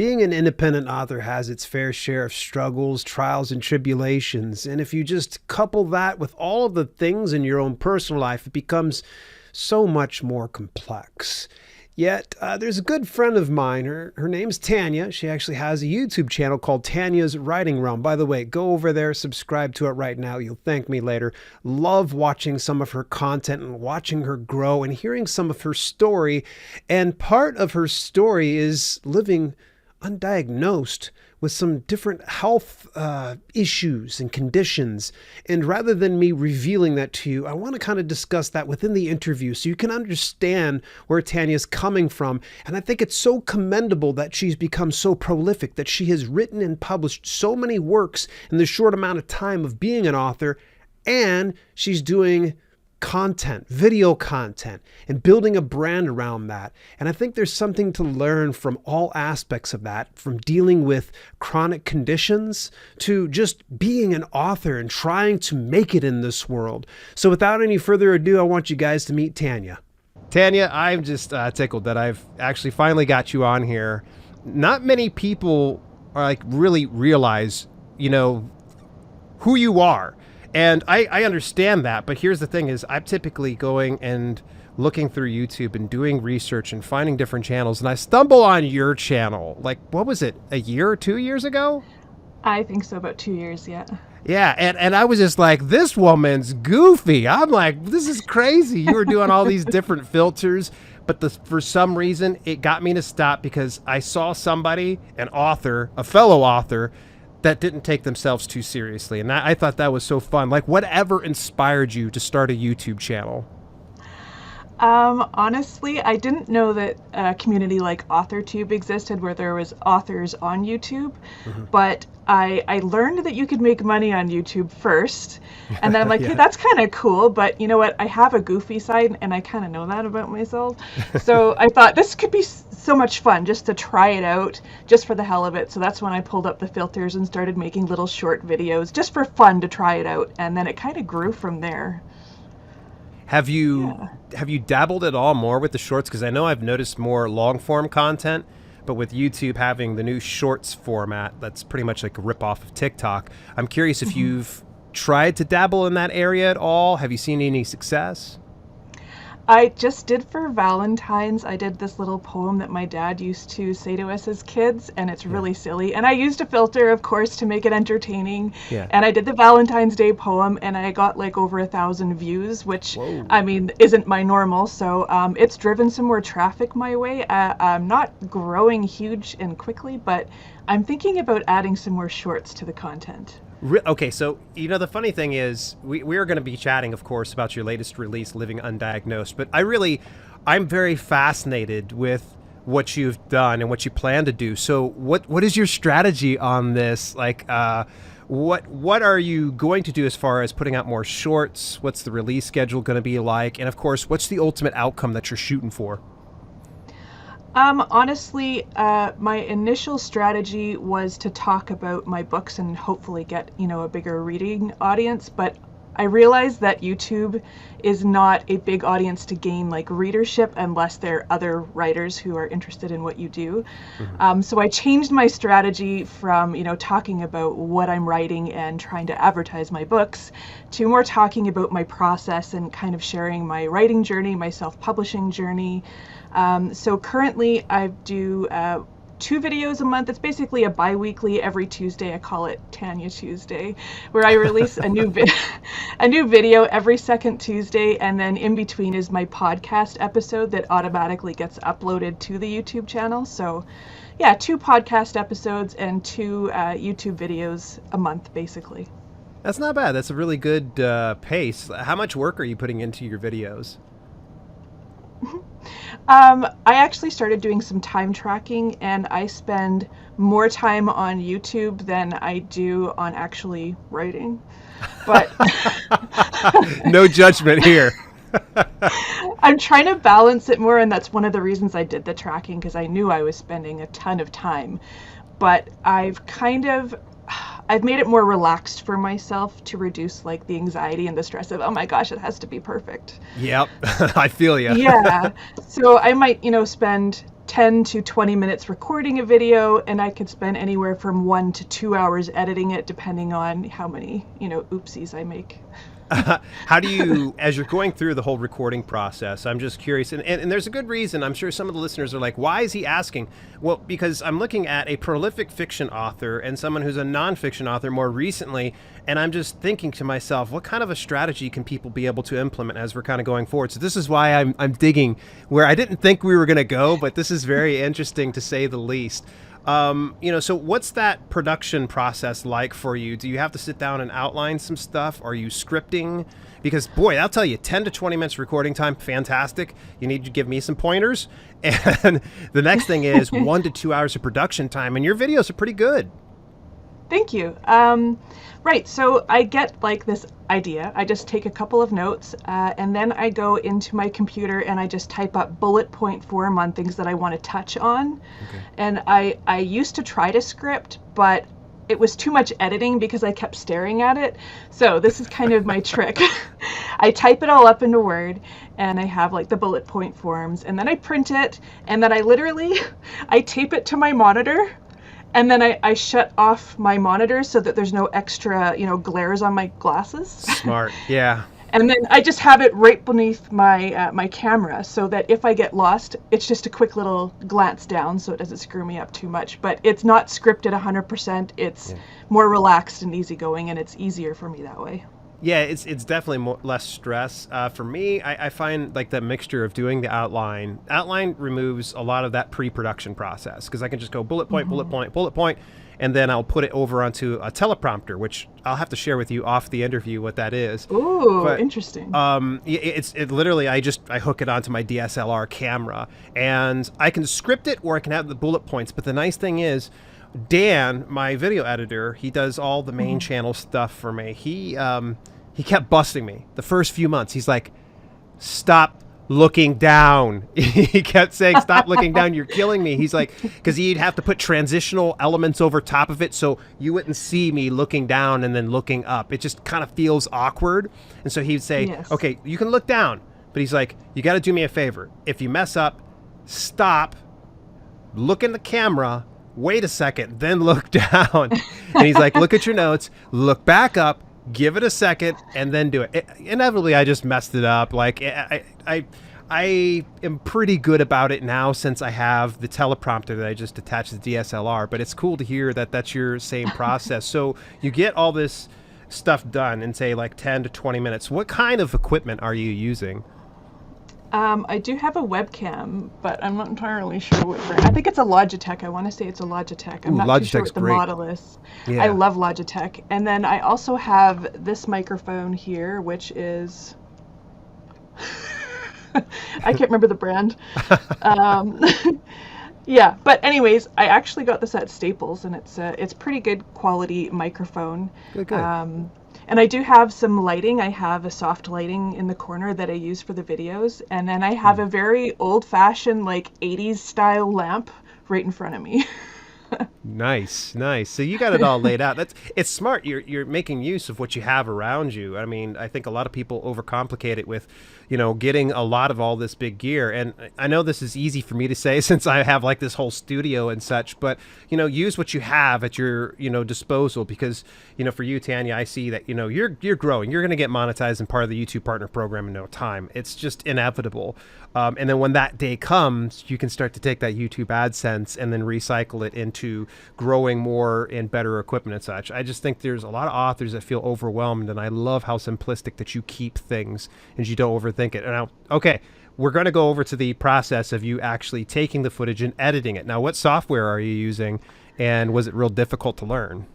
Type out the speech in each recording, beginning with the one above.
Being an independent author has its fair share of struggles, trials, and tribulations. And if you just couple that with all of the things in your own personal life, it becomes so much more complex. Yet, there's a good friend of mine. Her name's Tania. She actually has a YouTube channel called Tania's Writing Realm. By the way, go over there, subscribe to it right now. You'll thank me later. Love watching some of her content and watching her grow and hearing some of her story. And part of her story is living undiagnosed with some different health issues and conditions. And rather than me revealing that to you, I want to kind of discuss that within the interview so you can understand where Tania's coming from. And I think it's so commendable that she's become so prolific, that she has written and published so many works in the short amount of time of being an author. And she's doing content, video content, and building a brand around that. And I think there's something to learn from all aspects of that, from dealing with chronic conditions to just being an author and trying to make it in this world. So without any further ado, I want you guys to meet Tania. Tania, I'm just tickled that I've actually finally got you on here. Not many people are really realize, who you are. And I understand that, but here's the thing is I'm typically going and looking through YouTube and doing research and finding different channels, and I stumble on your channel. What was it, a year or 2 years ago? I think so, about 2 years, yeah. Yeah, and I was just like, this woman's goofy. I'm like, this is crazy. You were doing all these different filters, but for some reason, it got me to stop because I saw somebody, an author, a fellow author, that didn't take themselves too seriously. And I thought that was so fun. Whatever inspired you to start a YouTube channel? Honestly, I didn't know that a community like AuthorTube existed where there was authors on YouTube, but I learned that you could make money on YouTube first. And then I'm like, Yeah. hey, that's kind of cool. But you know what? I have a goofy side and I kind of know that about myself. So I thought this could be so much fun just to try it out just for the hell of it. So that's when I pulled up the filters and started making little short videos just for fun to try it out. And then it kind of grew from there. Have you dabbled at all more with the shorts? Because I know I've noticed more long form content, but with YouTube having the new shorts format, that's pretty much like a ripoff of TikTok. I'm curious if you've tried to dabble in that area at all. Have you seen any success? I just did for Valentine's. I did this little poem that my dad used to say to us as kids, and it's really silly. And I used a filter, of course, to make it entertaining. Yeah. And I did the Valentine's Day poem, and I got over 1,000 views, which, whoa, I mean, isn't my normal. So it's driven some more traffic my way. I'm not growing huge and quickly, but I'm thinking about adding some more shorts to the content. Okay, so, the funny thing is, we are going to be chatting, of course, about your latest release, Living Undiagnosed, but I'm very fascinated with what you've done and what you plan to do. So what is your strategy on this? What are you going to do as far as putting out more shorts? What's the release schedule going to be like? And, of course, what's the ultimate outcome that you're shooting for? Honestly, my initial strategy was to talk about my books and hopefully get, a bigger reading audience. But I realized that YouTube is not a big audience to gain readership unless there are other writers who are interested in what you do. So I changed my strategy from, talking about what I'm writing and trying to advertise my books to more talking about my process and kind of sharing my writing journey, my self-publishing journey. So currently I do 2 videos a month. It's basically a bi-weekly every Tuesday. I call it Tania Tuesday, where I release a new video every second Tuesday, and then in between is my podcast episode that automatically gets uploaded to the YouTube channel. So yeah, 2 podcast episodes and 2 YouTube videos a month, basically. That's not bad. That's a really good pace. How much work are you putting into your videos? I actually started doing some time tracking, and I spend more time on YouTube than I do on actually writing. But no judgment here. I'm trying to balance it more, and that's one of the reasons I did the tracking, because I knew I was spending a ton of time. But I've made it more relaxed for myself to reduce the anxiety and the stress of, oh my gosh, it has to be perfect. Yep. I feel you. Yeah. So I might, spend 10 to 20 minutes recording a video, and I could spend anywhere from 1 to 2 hours editing it, depending on how many, oopsies I make. How do you, as you're going through the whole recording process, I'm just curious, and there's a good reason. I'm sure some of the listeners are like, why is he asking? Well, because I'm looking at a prolific fiction author and someone who's a nonfiction author more recently, and I'm just thinking to myself, what kind of a strategy can people be able to implement as we're kind of going forward? So this is why I'm digging where I didn't think we were going to go, but this is very interesting to say the least. So what's that production process like for you? Do you have to sit down and outline some stuff? Are you scripting? Because boy, I'll tell you, 10 to 20 minutes recording time, fantastic. You need to give me some pointers. And the next thing is 1 to 2 hours of production time, and your videos are pretty good. Thank you. Right, so I get like this idea. I just take a couple of notes, and then I go into my computer and I just type up bullet point form on things that I want to touch on. Okay. And I used to try to script, but it was too much editing because I kept staring at it. So this is kind of my trick. I type it all up into Word, and I have like the bullet point forms, and then I print it, and then I tape it to my monitor. And then I shut off my monitor so that there's no extra, glares on my glasses. Smart, yeah. And then I just have it right beneath my camera so that if I get lost, it's just a quick little glance down so it doesn't screw me up too much. But it's not scripted 100%. It's more relaxed and easygoing, and it's easier for me that way. Yeah, it's definitely less stress. For me, I find like that mixture of doing the outline. Outline removes a lot of that pre-production process because I can just go bullet point, bullet point, bullet point, and then I'll put it over onto a teleprompter, which I'll have to share with you off the interview what that is. Ooh, but, interesting. It literally, I hook it onto my DSLR camera, and I can script it or I can have the bullet points. But the nice thing is, Dan, my video editor, he does all the main channel stuff for me. He kept busting me the first few months. He's like, stop looking down. He kept saying, stop looking down. You're killing me. He's like, because he'd have to put transitional elements over top of it so you wouldn't see me looking down and then looking up. It just kind of feels awkward. And so he'd say, okay, you can look down. But he's like, you got to do me a favor. If you mess up, stop, look in the camera, wait a second, then look down. And he's like, look at your notes, look back up, give it a second, and then do it. Inevitably, I just messed it up. Like, I am pretty good about it now since I have the teleprompter that I just attached to the DSLR, but it's cool to hear that that's your same process. So you get all this stuff done in, say, like 10 to 20 minutes. What kind of equipment are you using? I do have a webcam, but I'm not entirely sure what brand. I think it's a Logitech. I want to say it's a Logitech. I'm not too sure what the model is. Yeah. I love Logitech. And then I also have this microphone here, which is... I can't remember the brand. Yeah, but anyways, I actually got this at Staples, and it's pretty good quality microphone. Good. And I do have some lighting. I have a soft lighting in the corner that I use for the videos. And then I have a very old-fashioned, like, 80s style lamp right in front of me. Nice. So you got it all laid out. It's smart. You're making use of what you have around you. I mean, I think a lot of people overcomplicate it with, getting a lot of all this big gear. And I know this is easy for me to say since I have like this whole studio and such, but use what you have at your disposal, because for you, Tania, I see that you're growing. You're going to get monetized and part of the YouTube Partner Program in no time. It's just inevitable. And then when that day comes, you can start to take that YouTube AdSense and then recycle it into growing more and better equipment and such. I just think there's a lot of authors that feel overwhelmed, and I love how simplistic that you keep things and you don't overthink it. And now, okay, we're going to go over to the process of you actually taking the footage and editing it. Now, what software are you using, and was it real difficult to learn?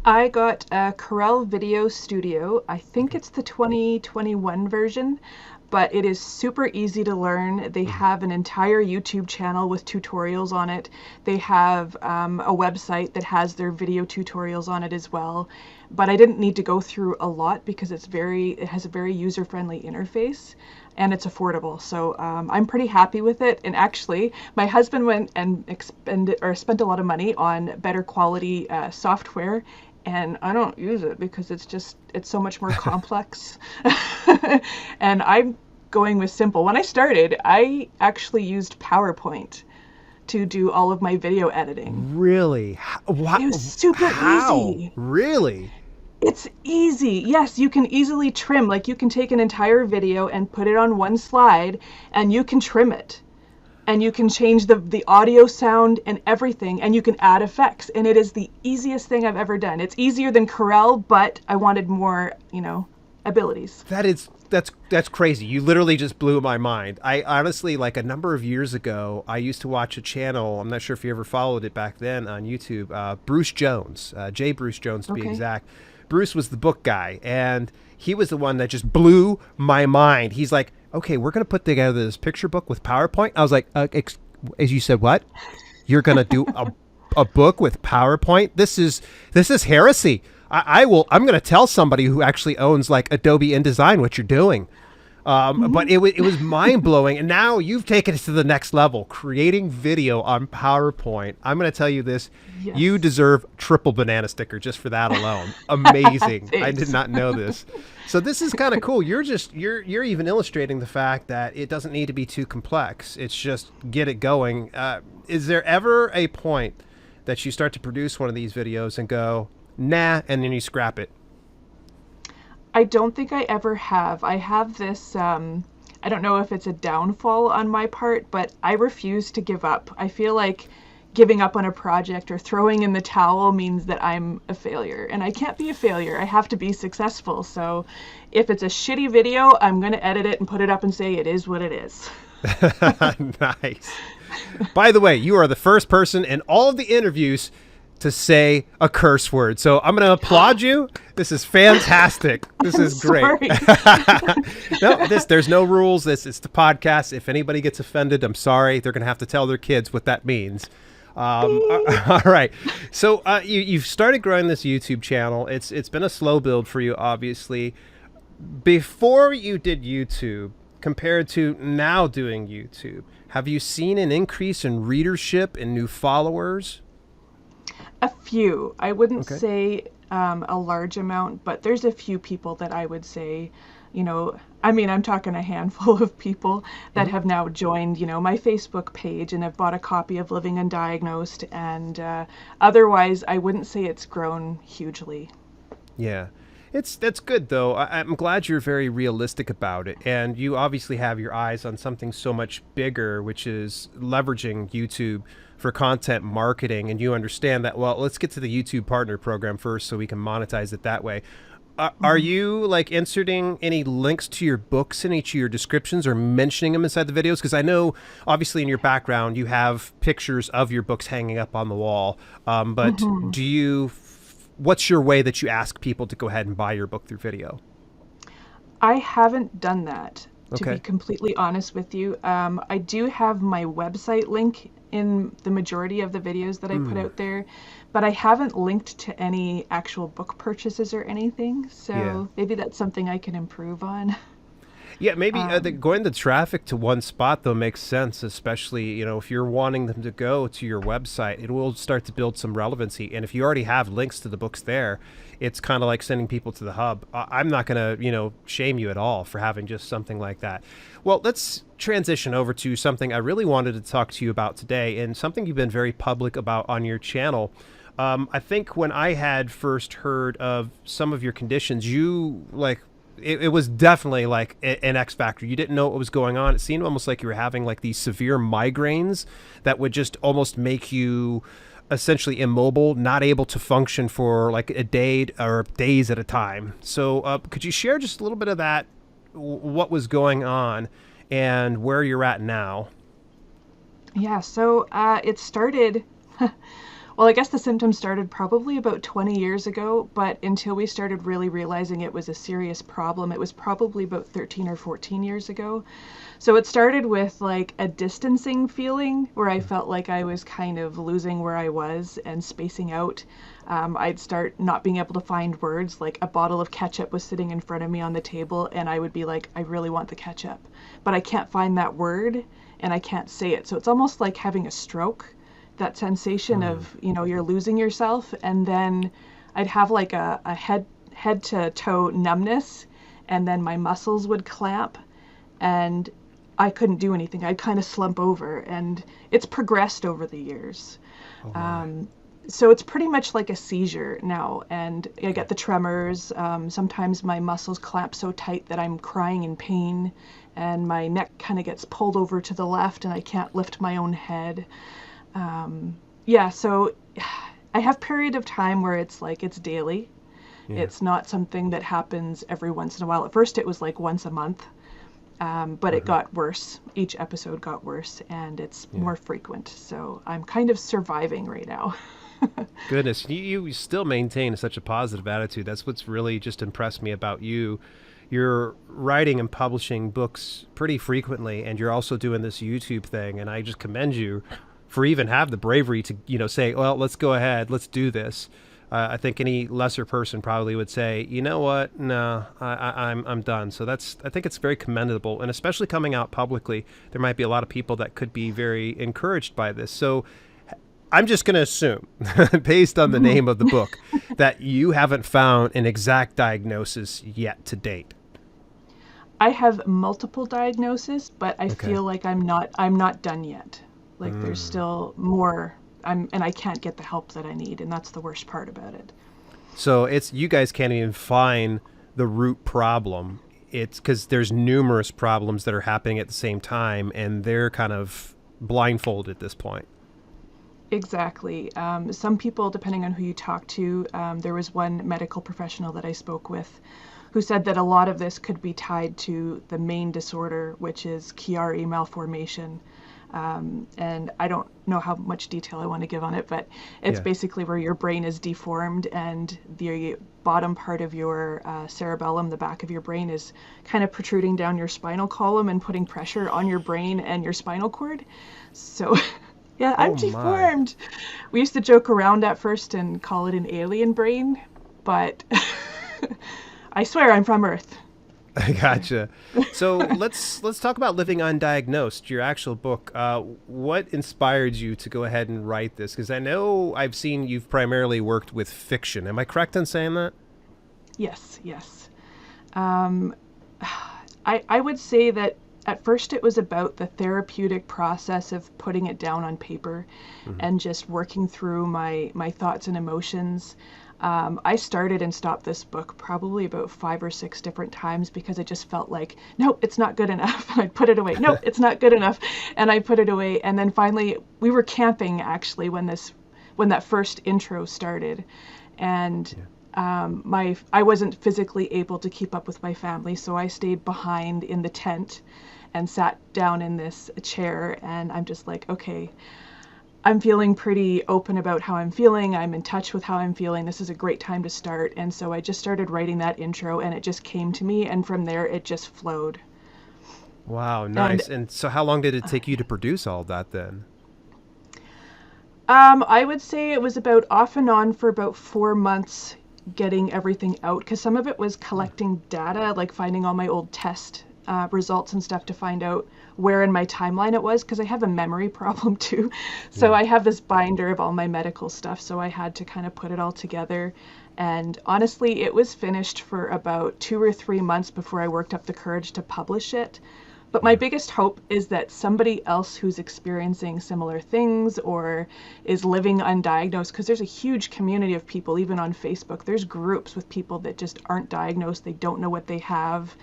I got a Corel Video Studio. I think it's the 2021 version. But it is super easy to learn. They have an entire YouTube channel with tutorials on it. They have a website that has their video tutorials on it as well. But I didn't need to go through a lot because it has a very user-friendly interface, and it's affordable. So I'm pretty happy with it. And actually, my husband went and spent a lot of money on better quality software. And I don't use it because it's so much more complex. And I'm going with simple. When I started, I actually used PowerPoint. to do all of my video editing. Really? What? It was super easy. Really? It's easy. Yes, you can easily trim. Like, you can take an entire video and put it on one slide, and you can trim it. And you can change the audio sound and everything, and you can add effects. And it is the easiest thing I've ever done. It's easier than Corel, but I wanted more, abilities. That's crazy. You literally just blew my mind. I honestly, like a number of years ago, I used to watch a channel. I'm not sure if you ever followed it back then on YouTube. Bruce Jones, J. Bruce Jones to be exact. Bruce was the book guy, and he was the one that just blew my mind. He's like, okay, we're going to put together this picture book with PowerPoint. I was like, as you said, what? You're going to do a book with PowerPoint? This is heresy. I'm going to tell somebody who actually owns like Adobe InDesign what you're doing. But it was mind blowing. And now you've taken it to the next level, creating video on PowerPoint. I'm going to tell you this. Yes. You deserve triple banana sticker just for that alone. Amazing. I did not know this. So this is kind of cool. You're even illustrating the fact that it doesn't need to be too complex. It's just get it going. Is there ever a point that you start to produce one of these videos and go, nah, and then you scrap it? I don't think I ever have. I have this, I don't know if it's a downfall on my part, but I refuse to give up. I feel like giving up on a project or throwing in the towel means that I'm a failure, and I can't be a failure. I have to be successful. So if it's a shitty video, I'm going to edit it and put it up and say it is what it is. Nice. By the way, you are the first person in all of the interviews to say a curse word. So I'm going to applaud you. This is fantastic. This is great. No, there's no rules. It's the podcast. If anybody gets offended, I'm sorry. They're going to have to tell their kids what that means. All right. So you've started growing this YouTube channel. It's been a slow build for you, obviously. Before you did YouTube, compared to now doing YouTube, have you seen an increase in readership and new followers? A few. I wouldn't say a large amount, but there's a few people that I would say, I'm talking a handful of people that have now joined, my Facebook page and have bought a copy of Living Undiagnosed. And otherwise, I wouldn't say it's grown hugely. Yeah. That's good, though. I'm glad you're very realistic about it. And you obviously have your eyes on something so much bigger, which is leveraging YouTube for content marketing. And you understand that, well, let's get to the YouTube partner program first so we can monetize it that way. Are you like inserting any links to your books in each of your descriptions or mentioning them inside the videos? Because I know obviously in your background you have pictures of your books hanging up on the wall. But what's your way that you ask people to go ahead and buy your book through video? I haven't done that, to be completely honest with you. I do have my website link in the majority of the videos that I put out there, but I haven't linked to any actual book purchases or anything. So maybe that's something I can improve on. Yeah, maybe going the traffic to one spot, though, makes sense, especially, if you're wanting them to go to your website, it will start to build some relevancy. And if you already have links to the books there, it's kind of like sending people to the hub. I'm not going to, shame you at all for having just something like that. Well, let's transition over to something I really wanted to talk to you about today, and something you've been very public about on your channel. I think when I had first heard of some of your conditions, it was definitely like an X factor. You didn't know what was going on. It seemed almost like you were having like these severe migraines that would just almost make you essentially immobile, not able to function for like a day or days at a time. So could you share just a little bit of that, what was going on and where you're at now? Yeah, so it started... Well, I guess the symptoms started probably about 20 years ago, but until we started really realizing it was a serious problem, it was probably about 13 or 14 years ago. So it started with like a distancing feeling where I felt like I was kind of losing where I was and spacing out. I'd start not being able to find words, like a bottle of ketchup was sitting in front of me on the table and I would be like, I really want the ketchup, but I can't find that word and I can't say it. So it's almost like having a stroke. That sensation of, you're losing yourself. And then I'd have like a head to toe numbness, and then my muscles would clamp. And I couldn't do anything. I'd kind of slump over, and it's progressed over the years. Oh my. So it's pretty much like a seizure now, and I get the tremors. Sometimes my muscles clamp so tight that I'm crying in pain, and my neck kind of gets pulled over to the left, and I can't lift my own head. Yeah, so I have period of time where it's like it's daily. Yeah. It's not something that happens every once in a while. At first, it was like once a month, but it got worse. Each episode got worse, and it's more frequent. So I'm kind of surviving right now. Goodness, you still maintain such a positive attitude. That's what's really just impressed me about you. You're writing and publishing books pretty frequently, and you're also doing this YouTube thing, and I just commend you for even have the bravery to, say, well, let's go ahead, let's do this. I think any lesser person probably would say, you know what, no, I'm done. So I think it's very commendable, and especially coming out publicly, there might be a lot of people that could be very encouraged by this. So I'm just going to assume, based on the name of the book, that you haven't found an exact diagnosis yet to date. I have multiple diagnoses, but I feel like I'm not done yet. Like there's still more, and I can't get the help that I need, and that's the worst part about it. So you guys can't even find the root problem. It's because there's numerous problems that are happening at the same time, and they're kind of blindfolded at this point. Exactly. Some people, depending on who you talk to, there was one medical professional that I spoke with who said that a lot of this could be tied to the main disorder, which is Chiari malformation. And I don't know how much detail I want to give on it, but it's basically where your brain is deformed and the bottom part of your cerebellum, the back of your brain, is kind of protruding down your spinal column and putting pressure on your brain and your spinal cord. So... yeah, I'm deformed. We used to joke around at first and call it an alien brain, but I swear I'm from Earth. I gotcha. So let's talk about Living Undiagnosed, your actual book. What inspired you to go ahead and write this? Because I know I've seen you've primarily worked with fiction. Am I correct in saying that? Yes. I would say that at first it was about the therapeutic process of putting it down on paper and just working through my thoughts and emotions. I started and stopped this book probably about 5 or 6 different times because I just felt like, no, it's not good enough. And I'd put it away. No, it's not good enough. And I put it away. And then finally we were camping actually when that first intro started. And I wasn't physically able to keep up with my family. So I stayed behind in the tent and sat down in this chair, and I'm just like, okay, I'm feeling pretty open about how I'm feeling. I'm in touch with how I'm feeling. This is a great time to start. And so I just started writing that intro, and it just came to me, and from there it just flowed. Wow, nice. And so how long did it take you to produce all that then? I would say it was about off and on for about 4 months getting everything out, because some of it was collecting data, like finding all my old test results and stuff to find out where in my timeline it was, because I have a memory problem too. So I have this binder of all my medical stuff, so I had to kind of put it all together. And honestly, it was finished for about 2 or 3 months before I worked up the courage to publish it. But my biggest hope is that somebody else who's experiencing similar things or is living undiagnosed, because there's a huge community of people, even on Facebook, there's groups with people that just aren't diagnosed. They don't know what they have,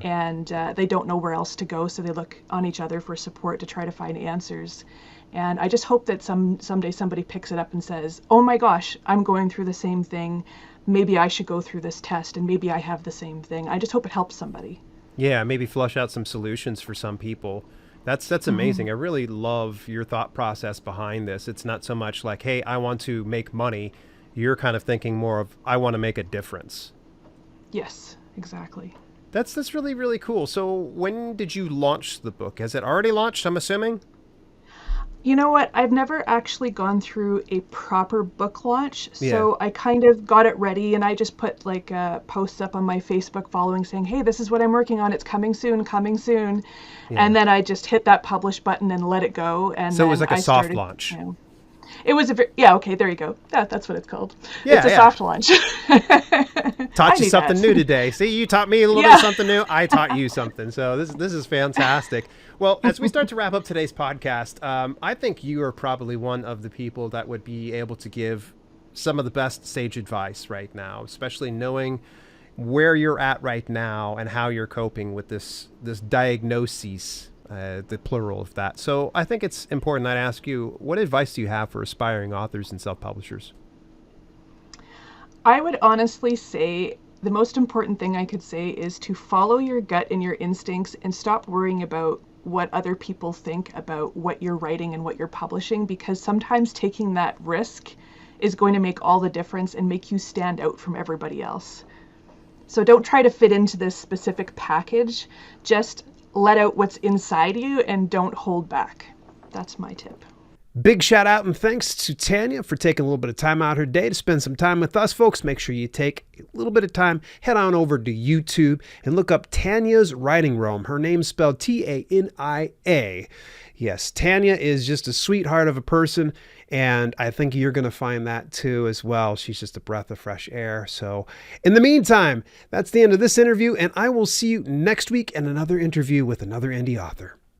and they don't know where else to go. So they look on each other for support to try to find answers. And I just hope that someday somebody picks it up and says, oh my gosh, I'm going through the same thing. Maybe I should go through this test, and maybe I have the same thing. I just hope it helps somebody. Yeah, maybe flush out some solutions for some people. That's amazing. I really love your thought process behind this. It's not so much like, hey, I want to make money. You're kind of thinking more of, I want to make a difference. Yes, exactly. That's really, really cool. So when did you launch the book? Has it already launched, I'm assuming? You know what? I've never actually gone through a proper book launch. So I kind of got it ready, and I just put like posts up on my Facebook following saying, hey, this is what I'm working on. It's coming soon, coming soon. Yeah. And then I just hit that publish button and let it go. And so it was like a soft launch. It was yeah, okay, there you go. That's what it's called. Yeah, it's a soft launch. Taught you something new today. See, you taught me a little bit of something new. I taught you something. So this is fantastic. Well, as we start to wrap up today's podcast, I think you are probably one of the people that would be able to give some of the best sage advice right now, especially knowing where you're at right now and how you're coping with this diagnosis, the plural of that. So I think it's important that I ask you, what advice do you have for aspiring authors and self-publishers? I would honestly say the most important thing I could say is to follow your gut and your instincts and stop worrying about what other people think about what you're writing and what you're publishing, because sometimes taking that risk is going to make all the difference and make you stand out from everybody else. So don't try to fit into this specific package. Just let out what's inside you and don't hold back. That's my tip. Big shout out and thanks to Tania for taking a little bit of time out her day to spend some time with us, folks. Make sure you take a little bit of time, head on over to YouTube and look up Tania's Writing Room. Her name's spelled Tania. Yes, Tania is just a sweetheart of a person, and I think you're going to find that too as well. She's just a breath of fresh air. So in the meantime, that's the end of this interview, and I will see you next week in another interview with another indie author.